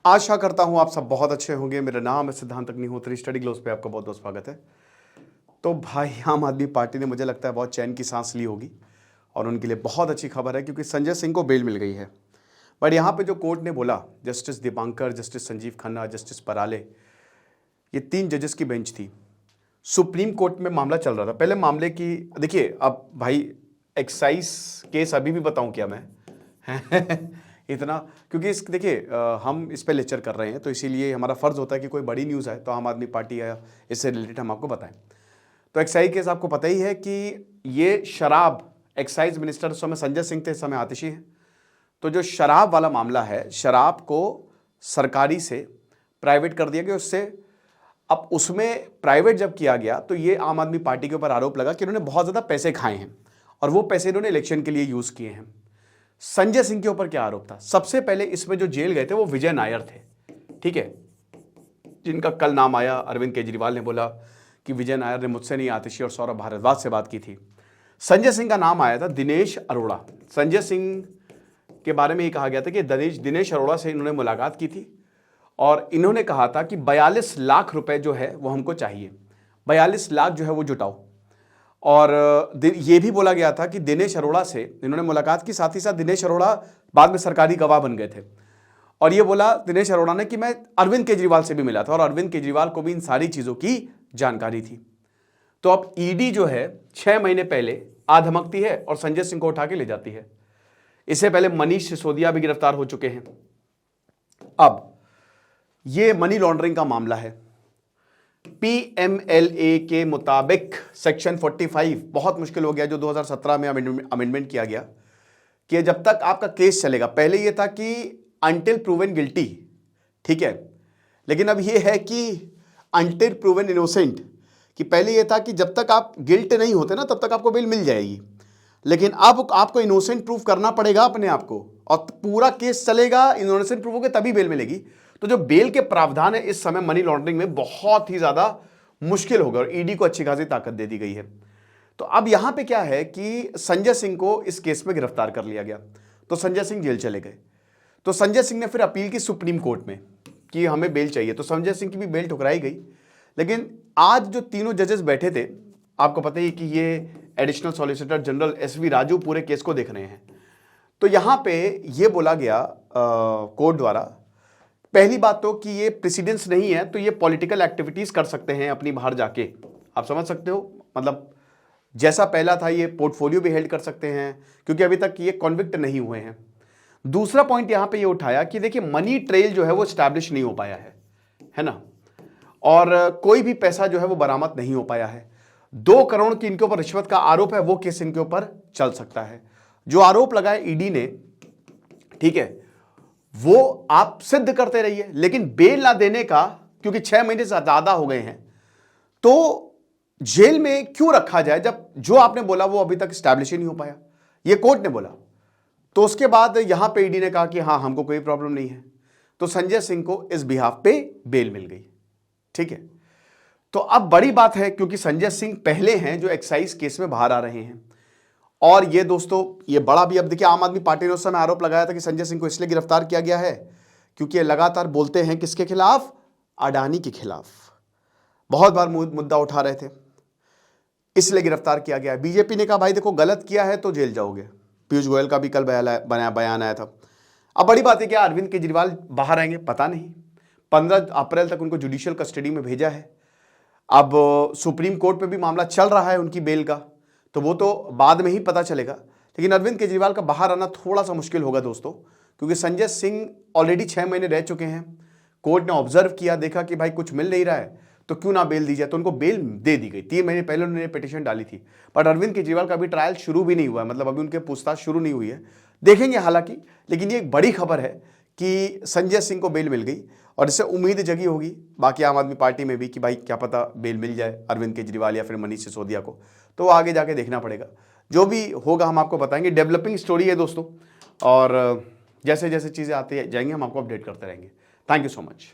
आशा करता हूं आप सब बहुत अच्छे होंगे। मेरा नाम है सिद्धांत अग्निहोत्री, स्टडी ग्लोब्स पे आपका बहुत बहुत स्वागत है। तो भाई आम आदमी पार्टी ने मुझे लगता है बहुत चैन की सांस ली होगी और उनके लिए बहुत अच्छी खबर है क्योंकि संजय सिंह को बेल मिल गई है। बट यहाँ पे जो कोर्ट ने बोला, justice Dipankar, justice Sanjiv Khanna, justice Parale, ये 3 जजेस की बेंच थी। सुप्रीम कोर्ट में मामला चल रहा था। पहले मामले की देखिए, अब भाई एक्साइज केस अभी भी बताऊं क्या मैं इतना, क्योंकि इस देखिए हम इस पे लेक्चर कर रहे हैं तो इसीलिए हमारा फर्ज होता है कि कोई बड़ी न्यूज़ है तो आम आदमी पार्टी या इससे रिलेटेड हम आपको बताएं। तो एक्साइज केस आपको पता ही है कि ये शराब, एक्साइज मिनिस्टर उस समय संजय सिंह थे, इस समय आतिशी हैं। तो जो शराब वाला मामला है, शराब को सरकारी से प्राइवेट कर दिया गया। उससे अब उसमें प्राइवेट जब किया गया तो ये आम आदमी पार्टी के ऊपर आरोप लगा कि इन्होंने बहुत ज़्यादा पैसे खाए हैं और वो पैसे इन्होंने इलेक्शन के लिए यूज़ किए हैं। संजय सिंह के ऊपर क्या आरोप था? सबसे पहले इसमें जो जेल गए थे वो विजय नायर थे, ठीक है, जिनका कल नाम आया। अरविंद केजरीवाल ने बोला कि विजय नायर ने मुझसे नहीं, आतिशी और सौरभ भारद्वाज से बात की थी। संजय सिंह का नाम आया था दिनेश अरोड़ा। संजय सिंह के बारे में ये कहा गया था कि दिनेश अरोड़ा से इन्होंने मुलाकात की थी और इन्होंने कहा था कि 42 लाख रुपए जो है वो हमको चाहिए, 42 लाख जो है वो जुटाओ। और ये भी बोला गया था कि दिनेश अरोड़ा से इन्होंने मुलाकात की, साथ ही साथ दिनेश अरोड़ा बाद में सरकारी गवाह बन गए थे। और ये बोला दिनेश अरोड़ा ने कि मैं अरविंद केजरीवाल से भी मिला था और अरविंद केजरीवाल को भी इन सारी चीज़ों की जानकारी थी। तो अब ईडी जो है 6 महीने पहले आधमकती है और संजय सिंह को उठा के ले जाती है। इससे पहले मनीष सिसोदिया भी गिरफ्तार हो चुके हैं। अब ये मनी लॉन्ड्रिंग का मामला है। पीएमएलए के मुताबिक सेक्शन 45 बहुत मुश्किल हो गया, जो 2017 में अमेंडमेंट किया गया कि जब तक आपका केस चलेगा। पहले यह था कि अनटिल प्रूवन गिल्टी, ठीक है, लेकिन अब यह है कि अनटिल प्रूवन इनोसेंट, कि पहले यह था कि जब तक आप गिल्ट नहीं होते ना तब तक आपको बेल मिल जाएगी, लेकिन अब आपको इनोसेंट प्रूव करना पड़ेगा अपने आप को और पूरा केस चलेगा, इनोसेंट प्रूव होगा तभी बेल मिलेगी। तो जो बेल के प्रावधान है इस समय मनी लॉन्ड्रिंग में बहुत ही ज्यादा मुश्किल होगा और ईडी को अच्छी खासी ताकत दे दी गई है। तो अब यहां पे क्या है कि संजय सिंह को इस केस में गिरफ्तार कर लिया गया तो संजय सिंह जेल चले गए। तो संजय सिंह ने फिर अपील की सुप्रीम कोर्ट में कि हमें बेल चाहिए, तो संजय सिंह की भी बेल ठुकराई गई। लेकिन आज जो तीनों जजेस बैठे थे, आपको पता ही कि ये additional solicitor general SV Raju पूरे केस को देख रहे हैं। तो यहां पे ये बोला गया कोर्ट द्वारा, पहली बात तो कि ये प्रेसिडेंस नहीं है तो ये पॉलिटिकल एक्टिविटीज कर सकते हैं अपनी बाहर जाके, आप समझ सकते हो, मतलब जैसा पहला था ये पोर्टफोलियो भी हेल्ड कर सकते हैं क्योंकि अभी तक ये कॉन्विक्ट नहीं हुए हैं। दूसरा पॉइंट यहां पे ये उठाया कि देखिए मनी ट्रेल जो है वो स्टैब्लिश नहीं हो पाया है ना, और कोई भी पैसा जो है वो बरामद नहीं हो पाया है। 2 करोड़ की इनके ऊपर रिश्वत का आरोप है, वो केस इनके ऊपर चल सकता है। जो आरोप लगाए ईडी ने, ठीक है, वो आप सिद्ध करते रहिए, लेकिन बेल ना देने का, क्योंकि 6 महीने से ज्यादा हो गए हैं, तो जेल में क्यों रखा जाए जब जो आपने बोला वो अभी तक स्टैब्लिश ही नहीं हो पाया, ये कोर्ट ने बोला। तो उसके बाद यहां पे ईडी ने कहा कि हां हमको कोई प्रॉब्लम नहीं है, तो संजय सिंह को इस बिहाफ पे बेल मिल गई, ठीक है। तो अब बड़ी बात है क्योंकि संजय सिंह पहले हैं जो एक्साइज केस में बाहर आ रहे हैं। और ये दोस्तों ये बड़ा भी, अब देखिए आम आदमी पार्टी ने उस समय आरोप लगाया था कि संजय सिंह को इसलिए गिरफ्तार किया गया है क्योंकि ये लगातार बोलते हैं किसके खिलाफ, अडानी के खिलाफ, बहुत बार मुद्दा उठा रहे थे, इसलिए गिरफ्तार किया गया। बीजेपी ने कहा भाई देखो गलत किया है तो जेल जाओगे। पीयूष गोयल का भी कल बयान आया था। अब बड़ी बात है क्या अरविंद केजरीवाल बाहर आएंगे, पता नहीं। 15 अप्रैल तक उनको जुडिशियल कस्टडी में भेजा है। अब सुप्रीम कोर्ट में भी मामला चल रहा है उनकी बेल का, तो वो तो बाद में ही पता चलेगा। लेकिन अरविंद केजरीवाल का बाहर आना थोड़ा सा मुश्किल होगा दोस्तों, क्योंकि संजय सिंह ऑलरेडी 6 महीने रह चुके हैं। कोर्ट ने ऑब्जर्व किया, देखा कि भाई कुछ मिल नहीं रहा है तो क्यों ना बेल दी जाए, तो उनको बेल दे दी गई। 3 महीने पहले उन्होंने पिटीशन डाली थी, बट अरविंद केजरीवाल का अभी ट्रायल शुरू भी नहीं हुआ है, मतलब अभी उनके पूछताछ शुरू नहीं हुई है, देखेंगे हालांकि। लेकिन ये एक बड़ी खबर है कि संजय सिंह को बेल मिल गई और इससे उम्मीद जगी होगी बाकी आम आदमी पार्टी में भी कि भाई क्या पता बेल मिल जाए अरविंद केजरीवाल या फिर मनीष सिसोदिया को। तो आगे जाके देखना पड़ेगा, जो भी होगा हम आपको बताएंगे। डेवलपिंग स्टोरी है दोस्तों, और जैसे जैसे चीज़ें आती जाएंगी हम आपको अपडेट करते रहेंगे। Thank you so much.